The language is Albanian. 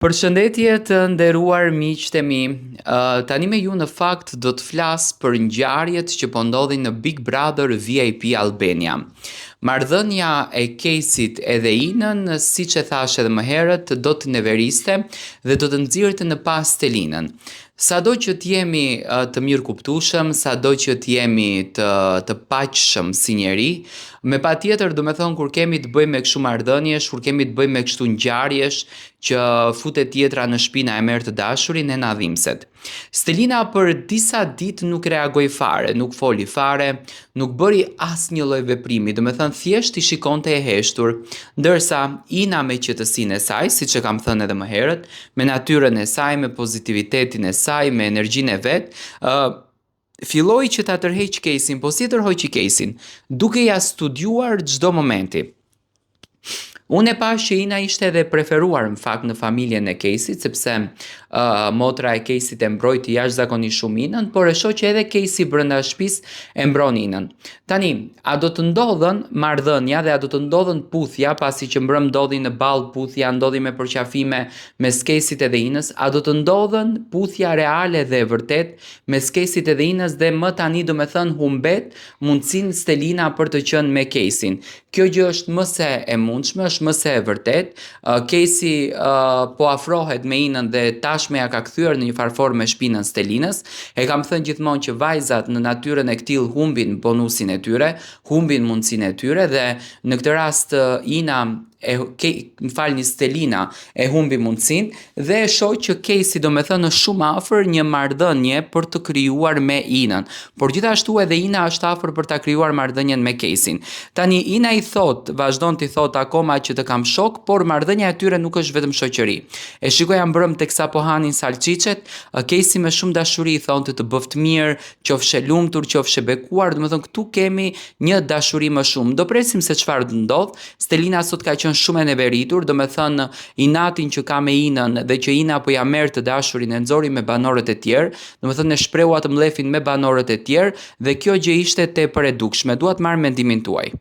Përshëndetje të nderuar miqtë e mi. Tani me ju në fakt do të flas për ngjarjet që po ndodhin në Big Brother VIP Albania. Marrëdhënia e Caseyt edhe Inën, siç e thash edhe më herët, do të neveriste dhe do të nxirrte në pas Stelinën. Sado që t'jemi të mirë kuptueshëm, sado që t'jemi të paqshëm si njeri, me pa tjetër do me thonë kur kemi të bëjmë me kështu marrëdhëniesh, kur kemi të bëjmë me kështu ngjarjesh që futet tjetra në shpina e merr të dashurin e na dhimbset. Stelina për disa ditë nuk reagoi fare, nuk foli fare, nuk bëri asnjë lloj veprimi, do me thënë thjesht i shikonte e heshtur, ndërsa Ina me qetësinë e saj, siç e kam thënë edhe më herët, me natyrën e saj, me pozitivitetin e saj, me energjinë e vet, filloi që ta tërheq Casey, po si e tërhoqi Casey, duke ja studiuar çdo momenti. Unë e pash që Ina ishte edhe preferuar në fakt në familjen e Caseyt, sepse motra e Caseyt e mbrojti jashtëzakonisht shumë Inën, por e shoh që edhe Casey brenda shtëpisë e mbron Inën. Tani, a do të ndodhen marrëdhënia dhe a do të ndodhen puthja, pasi që mbrëm ndodhi në ball puthja, ndodhi me përqafime mes Caseyt edhe Inës, a do të ndodhen puthja reale dhe e vërtet mes Caseyt edhe Inës dhe më tani do me thënë humbet mundësinë Stelina për të qenë me Caseyn. Kjo gjë është më se e mundshme, është më se e vërtet. Casey po afrohet me Inën dhe tashme ja ka kthyer në një farë formë shpinën Stelinës. E kam thënë gjithmonë që vajzat në natyrën e këtill humbin bonusin e tyre, humbin mundësinë e tyre dhe në këtë rast Ina Stelina e humbi mundësin dhe e shoh që Casey do me thënë është shumë afër një marrëdhënie për të krijuar me Inën, por gjithashtu edhe Ina është afër për ta krijuar marrëdhënien me Caseyn. Tani Ina i thot, vazhdon t'i thot akoma që të kam shok, por marrëdhënia e tyre nuk është vetëm shoqëri. E shikoja mbrëm teksa po hanin salçiçet, Casey me shumë dashuri i thonte të bëft mirë, qofshe lumtur, qofshe bekuar, do me thënë këtu kemi një dashuri më shumë. Do presim se çfarë do ndodh. Stelina sot ka qenë shumë e neveritur, do me thënë inatin që ka me Inën dhe që Ina po ja merr të dashurin e nxori me banorët e tjerë, do me thënë e shprehua të mlefin me banorët e tjerë dhe kjo gjë ishte tepër e dukshme. Dua të marr mendimin tuaj.